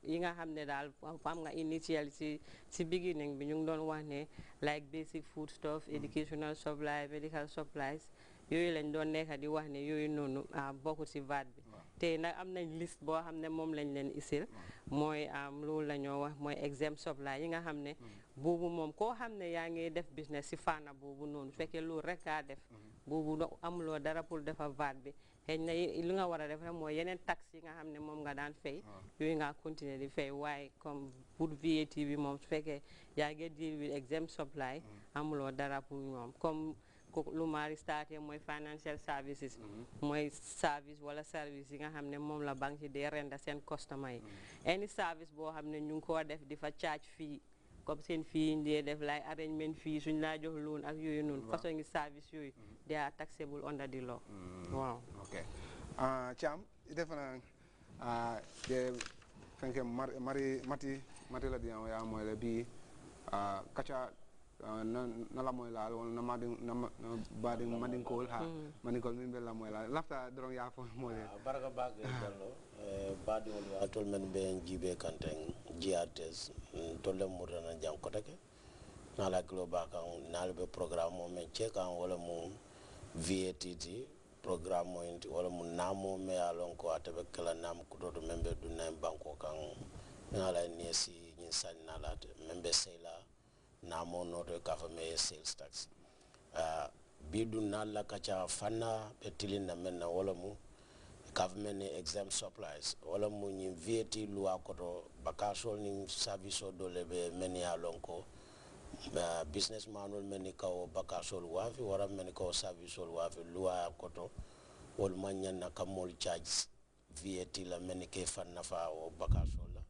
yi nga xam ne daal am nga initial si beginning bi ñu ngi doon wax ne like basic food stuff educational supply medical supplies yooyu lañ doon nekk di wax ne yooyu noonu bokkul si VAT bi te nag am nañ liste boo xam ne moom lañ leen isil mooy loolu la ñoo wax mooy exempt supply yi nga xam ne boobu moom koo xam ne yaa ngi def business si fànna boobu noonu fekkee loolu rek kaa def boobu amuloo dara pour defar VAT bi xëy na li nga war a def rek mooy yeneen taxes yi nga xam ne moom nga daan fay yooyu nga continuer di fay waaye comme pour VAT bi moom su fekkee yaa ngi deal with exempt supply amuloo dara pour ñoom comme lu mari starté mooy financial services mooy service wala service yi nga xam ne moom la banque yi di renda seen customer yi any service boo xam ne ñu ngi koo def di fa charge fii comme seen fii ndee def lay arrangement fii suñ laa jox loan ak yooyu noonu façon ngi service yooyu they are taxable under the law waaw okay Cham defe naa de fenke mati la diyan ya mooy la bii kaca na la moy la wala na bading madingkol ha madingkol min be la moy la lafta dorong ya fo moy baraka bag jallo badi wol atol men be jibe kanten jiates tolle murana jam ko take na la kilo ba kan na be programme mo men che kan wala mu VATT programme mo inti wala mu namo me alon ko atabe kala nam ko do membe dunna banko kan na la nesi nyin san na la membe sela namo noto kafa me sales tax bidu nalla kacha fanna betilin na menna wala mu government exempt supplies wala mu nyi VAT loi koto bakasol ni service do lebe meni alonko businessman wol meni kaw bakasol wafi wara meni kaw service wol wafi loi koto wol manyan na kamol charge VAT la meni ke fanna fa o bakasol la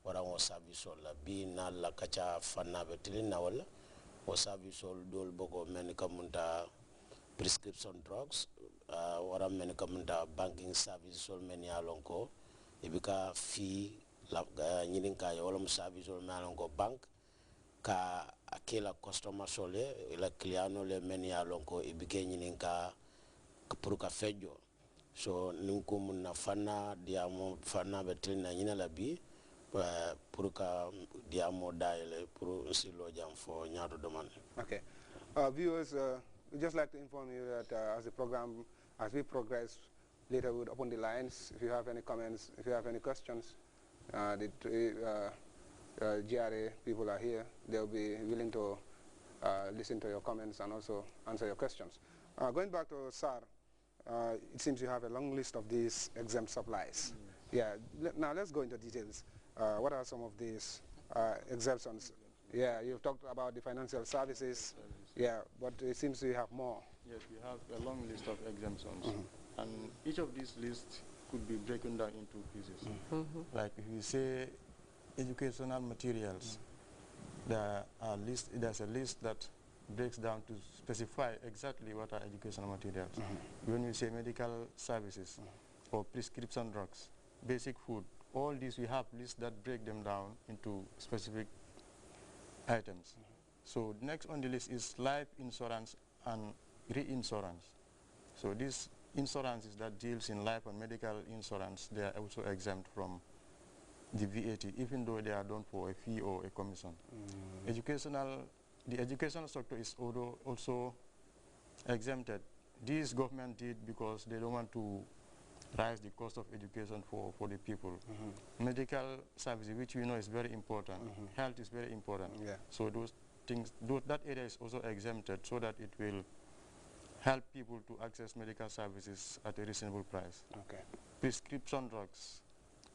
wara o service la bi nalla kacha fanna betilin na wala o service dol boko meni kamunta prescription drugs wara meni kamunta banking service sol meni alonko ibika fee la nyidin ka wala mu service sol meni alonko bank ka akela customer sole ila cliano le meni alonko ibike nyidin ka pour ka fejo so ninku mun na fana diamo fana betlin na nyina la bi pour ka diamo daile pour silo jam fo nyaado demande. Okay, viewers, we'd just like to inform you that as we progress later, we'll open the lines. If you have any comments, if you have any questions, the GRA people are here. They'll be willing to listen to your comments and also answer your questions. Going back to SAR, it seems you have a long list of these exempt supplies. Yeah. Now let's go into details. What are some of these exemptions? Yeah, you've talked about the financial services. Yeah, but it seems you have more. Yes, we have a long list of exemptions. And each of these lists could be broken down into pieces. Like if you say educational materials, there's a list that breaks down to specify exactly what are educational materials. When you say medical services or prescription drugs, basic food, all these we have lists that break them down into specific items. So next on the list is life insurance and reinsurance. So these insurances that deals in life and medical insurance, they are also exempt from the VAT, even though they are done for a fee or a commission. The educational sector is also exempted. This government did because they don't want to rise the cost of education for the people. Medical services, which we know is very important. Health is very important. Yeah. So those things, that area is also exempted so that it will help people to access medical services at a reasonable price. Okay. Prescription drugs,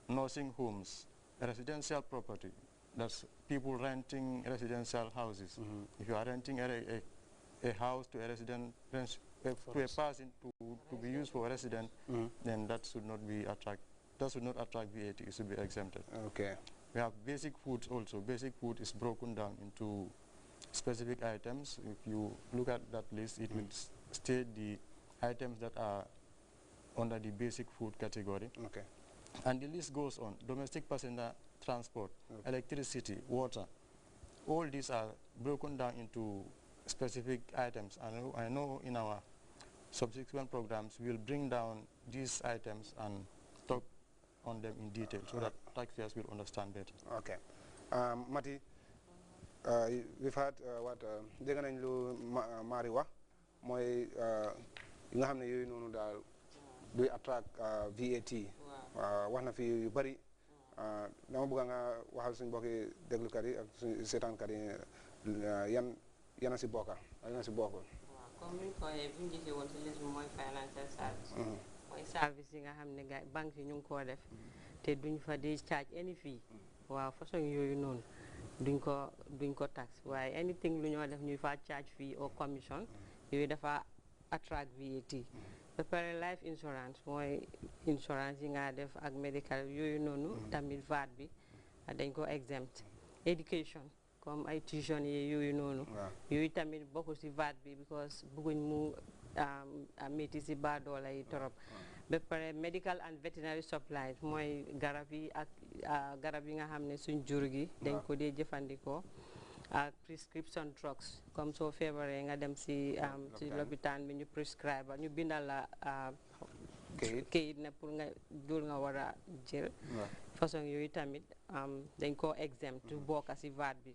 nursing homes, residential property. That's people renting residential houses. If you are renting a house to a resident, to a person to be used for a resident, then that should not attract VAT. It should be exempted. Okay. We have basic foods also. Basic food is broken down into specific items. If you look at that list, it will state the items that are under the basic food category. Okay. And the list goes on. Domestic passenger transport, electricity, water. All these are broken down into specific items. I know in our subsequent programs we will bring down these items and talk on them in detail so that taxpayers will understand better. Okay. Mati, we've had what dégg nañ lu Mari wax mooy yi nga xam ne yooyu noonu daal duy attract VAT. wax na fi yu bëri. dama bëgg nga waxal suñu mbokki déglukat yi ak suñu seetaankat yi yan a si bokka yan a si bokkul. comme ni ñu ko waxee bu ñu gisee woon si liste bi mooy financial service. mooy service yi nga xam ne gars banque yi ñu ngi koo def te duñ fa di charge any fee. waaw façon yooyu noonu duñ ko tax waaye anything lu ñoo def ñuy fa charge fee or commission yooyu dafa attract VAT. ba pare life insurance mooy insurance yi nga def ak medical yooyu noonu tamit VAT bi dañ ko exempt. Education comme ay tuition yi yooyu noonu yooyu tamit bokku ci VAT bi because bëgguñ mu métti ci baadoola yi torop. ba pare medical and veterinary supplies mooy garab yi ak garab yi nga xam ne suñ jur gi dañ ko dee jëfandikoo ak prescription drugs comme soo feebaree nga dem ci lopitaan bi ñu prescribe ñu bindal la kayit ne pour nga dul nga war a jël façon yooyu tamit dañ ko exempt du bokka ci VAT bi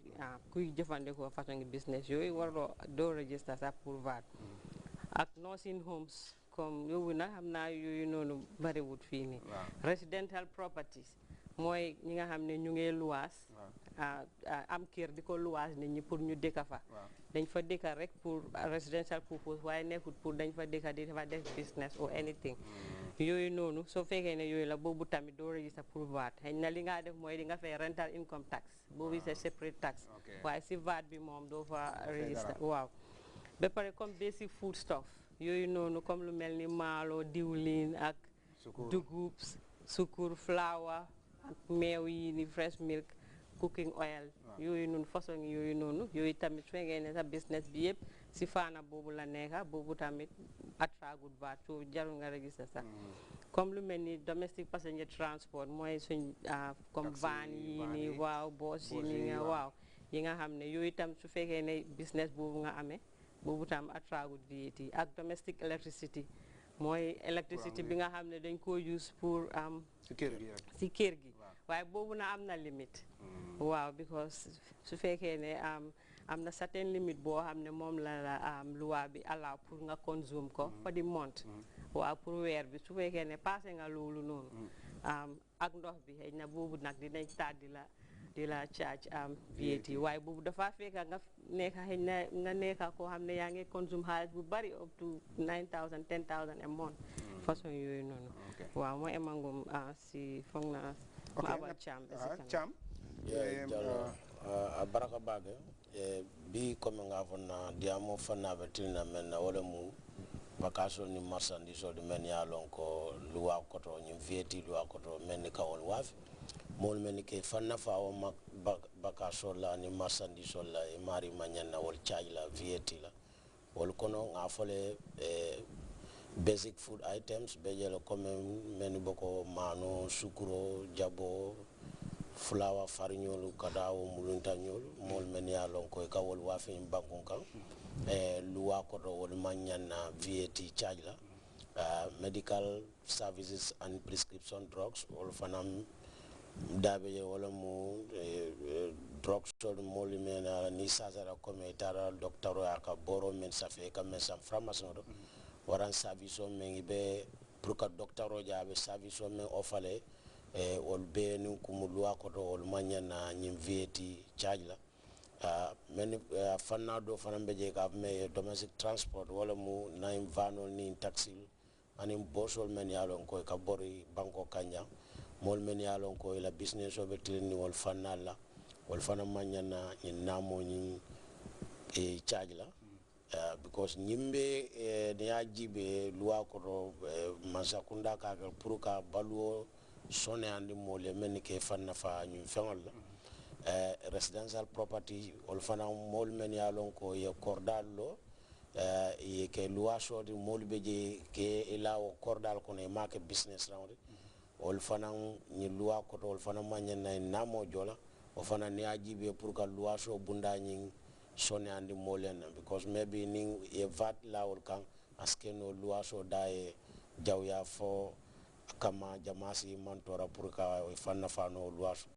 kuy jëfandikoo façon business yooyu waroo doo register sax pour VAT ak nursing homes comme yooyu nag xam naa yooyu noonu bariwut fii nii residential properties mooy ñi nga xam ne ñu ngi luwaas am kër di ko luwaas nit ñi pour ñu dëkka fa dañ fa dëkka rek pour residential purpose waaye nekkut pour dañ fa dëkka di fa def business or anything yooyu noonu soo fekkee ne yooyu la boobu tamit doo register pour VAT xëy na li nga def mooy di nga fay rental income tax boobu c'est separate tax waaye si VAT bi moom doo fa register waaw ba pare comme basic food stuff yooyu noonu comme lu mel ni maalo diwlin ak dugub sukur flour ak meew yi ni fresh milk cooking oil yooyu noonu façon yooyu noonu yooyu tamit su fekkee ne sa business bi yëpp si faana boobu la nekka boobu tamit attragut VAT so jarul nga register sax comme lu mel ni domestic passenger transport mooy suñ comme van yi ni waaw bus yi ni nga waaw yi nga xam ne yooyu tam su fekkee ne business boobu nga amee boobu tam attragut VAT ak domestic electricity mooy electricity bi nga xam ne dañ ko use pour si kër gi waaye boobu na am na limite waaw because su fekkee ne am na certain limite boo xam ne moom la loi bi allow pour nga consume ko for the month waaw pour weer bi su fekkee ne passé nga loolu noonu ak ndox bi xëy na boobu nag dinañ taat di la charge VAT waaye boobu dafa fekka nga nekka xëy na nga nekka koo xam ne yaa ngi consume xaalis bu bari up to 9,000 10,000 a month façon yooyu noonu waaw mooy emangum si foog na ma abal Cham a baraka baage bi comme nga fonna diamo fanna betina men na wala mu vacation ni marchandise de men ya lon ko luwa koto ni VAT luwa koto men ni kawol wafi mol men ke fanna fa o mak vacation la ni marchandise la e mari manyana wol charge la VAT la wol kono nga fole basic food items bejelo comme men boko mano sukuro jabo flour fariñolu kadawo muluntañolu mol men ya lon koy kawol wafi bankun kan luwa koto wol manyana VAT charge la medical services and prescription drugs wol fanam dabe wala mu drugs sol mol men ni sazara comme tara docteur aka boro men safe kam men sam pharmacie do waran service o men be pour que docteur o jaabe service o men ofale wol be ni kumu luwa koto wol manyana nyim VAT charge la men fanna do fanam be je ka me domestic transport wala mu naim vanol ni taxi anim bosol men yalon ko ka bori banko kanya mol men yalon ko la business o be tilni wol fanna la wol fanam manyana ni namo ni charge la because nyimbe ne ajibe luwa koto masakunda ka pour ka baluo sone andi mole men ke fanna fa ñu fengol la residential property ol fana mol men yalon ko ye cordal lo ye ke luwa so di mol be je ke ilawo cordal ko ne make business round ol fana ni luwa koto ol fana manyen na namo jola o fana ne ajibe pour ka luwa so bunda ñi sone andi molen because maybe ning ye VAT lawol kan aske no luwa so dae jawya fo kama jamasi mantora pour ka fanna fano luwasu